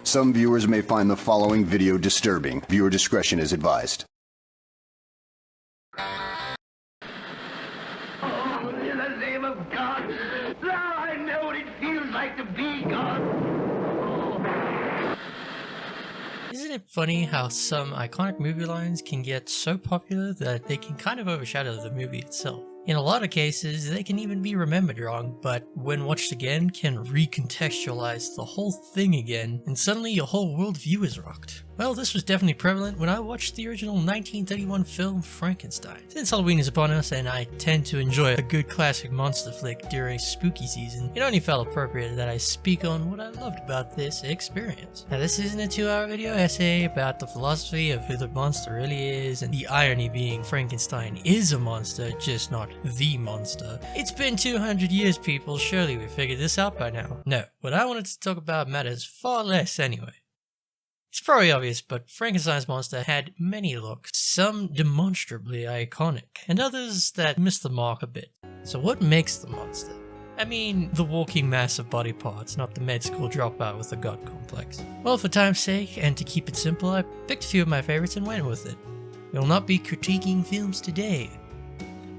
Some viewers may find the following video disturbing. Viewer discretion is advised. Oh, in the name of God, now I know what it feels like to be God. Oh. Isn't it funny how some iconic movie lines can get so popular that they can kind of overshadow the movie itself? In a lot of cases, they can even be remembered wrong, but when watched again, can recontextualize the whole thing again, and suddenly your whole worldview is rocked. Well, this was definitely prevalent when I watched the original 1931 film Frankenstein. Since Halloween is upon us and I tend to enjoy a good classic monster flick during spooky season, it only felt appropriate that I speak on what I loved about this experience. Now, this isn't a 2-hour video essay about the philosophy of who the monster really is, and the irony being Frankenstein is a monster, just not the monster. It's been 200 years, people, surely we figured this out by now. No, what I wanted to talk about matters far less anyway. It's probably obvious, but Frankenstein's monster had many looks, some demonstrably iconic, and others that missed the mark a bit. So what makes the monster? I mean, the walking mass of body parts, not the med school dropout with a god complex. Well, for time's sake, and to keep it simple, I picked a few of my favorites and went with it. We will not be critiquing films today.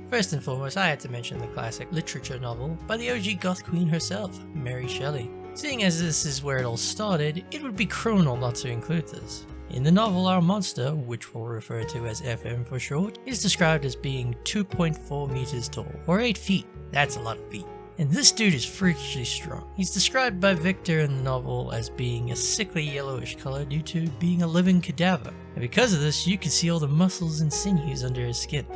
First and foremost, I had to mention the classic literature novel by the OG goth queen herself, Mary Shelley. Seeing as this is where it all started, it would be criminal not to include this. In the novel, our monster, which we'll refer to as FM for short, is described as being 2.4 meters tall, or 8 feet. That's a lot of feet. And this dude is freakishly strong. He's described by Victor in the novel as being a sickly yellowish color due to being a living cadaver. And because of this, you can see all the muscles and sinews under his skin.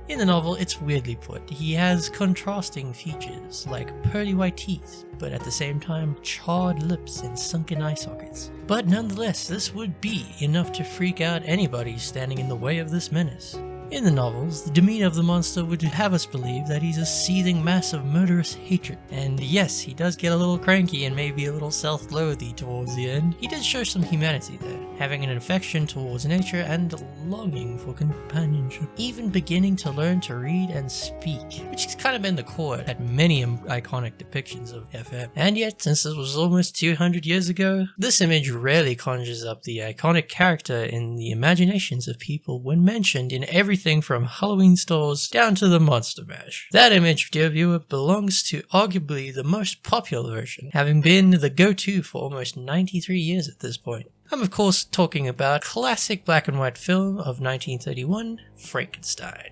In the novel, it's weirdly put. He has contrasting features, like pearly white teeth, but at the same time charred lips and sunken eye sockets. But nonetheless, this would be enough to freak out anybody standing in the way of this menace. In the novels, the demeanor of the monster would have us believe that he's a seething mass of murderous hatred. And yes, he does get a little cranky and maybe a little self-loathy towards the end. He does show some humanity there, having an affection towards nature and a longing for companionship, even beginning to learn to read and speak, which has kind of been the core at many iconic depictions of FM. And yet, since this was almost 200 years ago, this image rarely conjures up the iconic character in the imaginations of people when mentioned in everything from Halloween stores down to the Monster Mash. That image, dear viewer, belongs to arguably the most popular version, having been the go-to for almost 93 years at this point. I'm of course talking about classic black and white film of 1931, Frankenstein.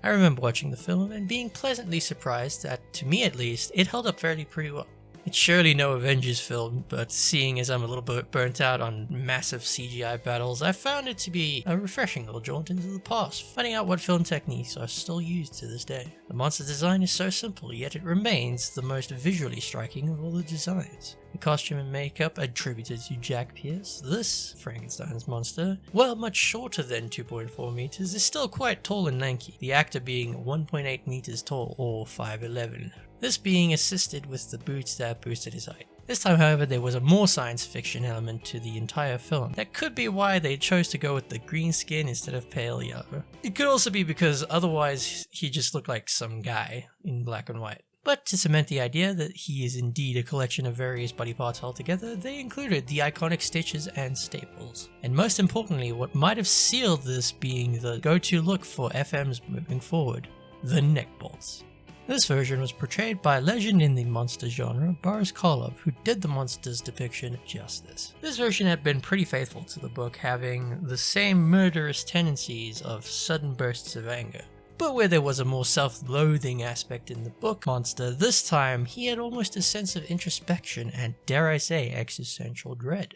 I remember watching the film and being pleasantly surprised that, to me at least, it held up pretty well. It's surely no Avengers film, but seeing as I'm a little bit burnt out on massive CGI battles, I found it to be a refreshing little jaunt into the past, finding out what film techniques are still used to this day. The monster design is so simple, yet it remains the most visually striking of all the designs. The costume and makeup attributed to Jack Pierce, this Frankenstein's monster, while much shorter than 2.4 meters, is still quite tall and lanky, the actor being 1.8 meters tall, or 5'11". This being assisted with the boots that boosted his height. This time, however, there was a more science fiction element to the entire film. That could be why they chose to go with the green skin instead of pale yellow. It could also be because otherwise he just looked like some guy in black and white. But to cement the idea that he is indeed a collection of various body parts altogether, they included the iconic stitches and staples. And most importantly, what might have sealed this being the go-to look for FMs moving forward, the neck bolts. This version was portrayed by a legend in the monster genre, Boris Karloff, who did the monster's depiction justice. This version had been pretty faithful to the book, having the same murderous tendencies of sudden bursts of anger. But where there was a more self-loathing aspect in the book monster, this time he had almost a sense of introspection and, dare I say, existential dread.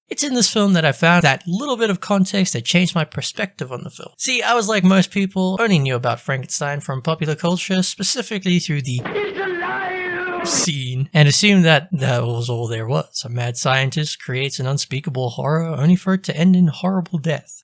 It's in this film that I found that little bit of context that changed my perspective on the film. See, I was like most people, only knew about Frankenstein from popular culture, specifically through the scene, and assumed that that was all there was. A mad scientist creates an unspeakable horror only for it to end in horrible death.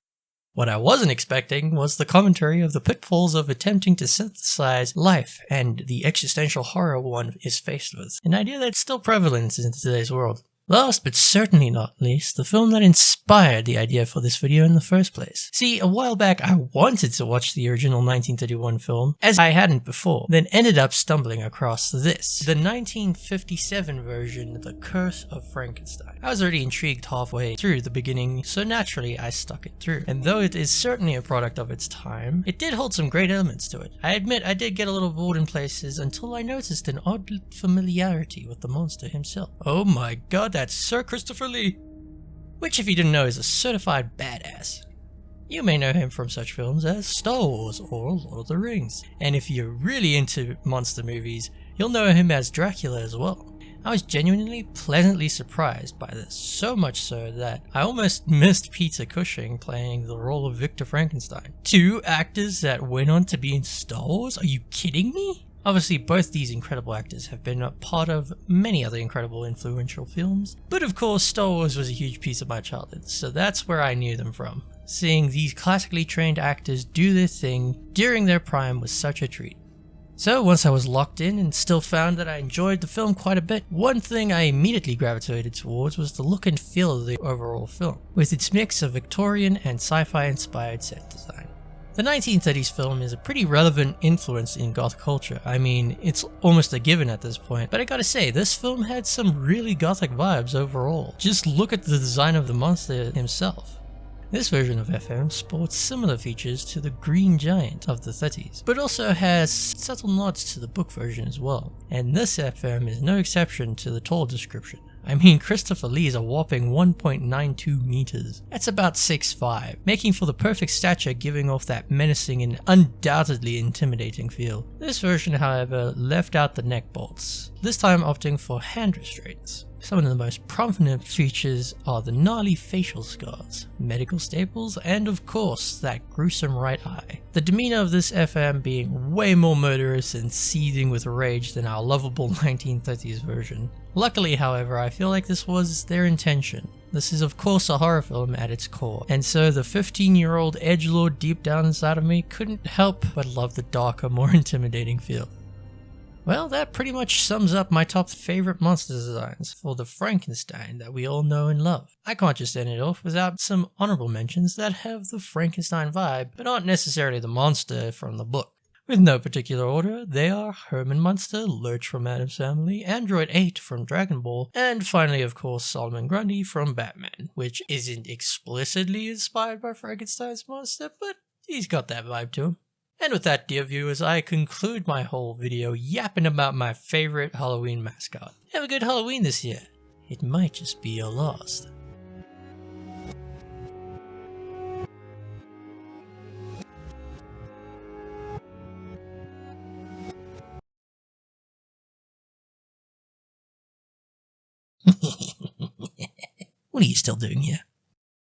What I wasn't expecting was the commentary of the pitfalls of attempting to synthesize life and the existential horror one is faced with, an idea that's still prevalent in today's world. Last but certainly not least, the film that inspired the idea for this video in the first place. See, a while back I wanted to watch the original 1931 film, as I hadn't before, then ended up stumbling across this, the 1957 version, The Curse of Frankenstein. I was already intrigued halfway through the beginning, so naturally I stuck it through. And though it is certainly a product of its time, it did hold some great elements to it. I admit I did get a little bored in places until I noticed an odd familiarity with the monster himself. Oh my god, that's Sir Christopher Lee! Which, if you didn't know, is a certified badass. You may know him from such films as Star Wars or Lord of the Rings. And if you're really into monster movies, you'll know him as Dracula as well. I was genuinely pleasantly surprised by this, so much so that I almost missed Peter Cushing playing the role of Victor Frankenstein. Two actors that went on to be in Star Wars? Are you kidding me? Obviously, both these incredible actors have been a part of many other incredible influential films, but of course Star Wars was a huge piece of my childhood, so that's where I knew them from. Seeing these classically trained actors do their thing during their prime was such a treat. So once I was locked in and still found that I enjoyed the film quite a bit, one thing I immediately gravitated towards was the look and feel of the overall film, with its mix of Victorian and sci-fi inspired set design. The 1930s film is a pretty relevant influence in goth culture. I mean, it's almost a given at this point, but I gotta say, this film had some really gothic vibes overall. Just look at the design of the monster himself. This version of FM sports similar features to the Green Giant of the 30s, but also has subtle nods to the book version as well. And this FM is no exception to the tall description. I mean, Christopher Lee is a whopping 1.92 meters. That's about 6'5", making for the perfect stature, giving off that menacing and undoubtedly intimidating feel. This version, however, left out the neck bolts, this time opting for hand restraints. Some of the most prominent features are the gnarly facial scars, medical staples, and of course, that gruesome right eye. The demeanor of this FM being way more murderous and seething with rage than our lovable 1930s version. Luckily, however, I feel like this was their intention. This is of course a horror film at its core, and so the 15-year-old edgelord deep down inside of me couldn't help but love the darker, more intimidating feel. Well, that pretty much sums up my top favorite monster designs for the Frankenstein that we all know and love. I can't just end it off without some honorable mentions that have the Frankenstein vibe, but aren't necessarily the monster from the book. With no particular order, they are Herman Munster, Lurch from Addams Family, Android 8 from Dragon Ball, and finally of course Solomon Grundy from Batman, which isn't explicitly inspired by Frankenstein's monster, but he's got that vibe to him. And with that, dear viewers, I conclude my whole video yapping about my favorite Halloween mascot. Have a good Halloween this year. It might just be your last. What are you still doing here?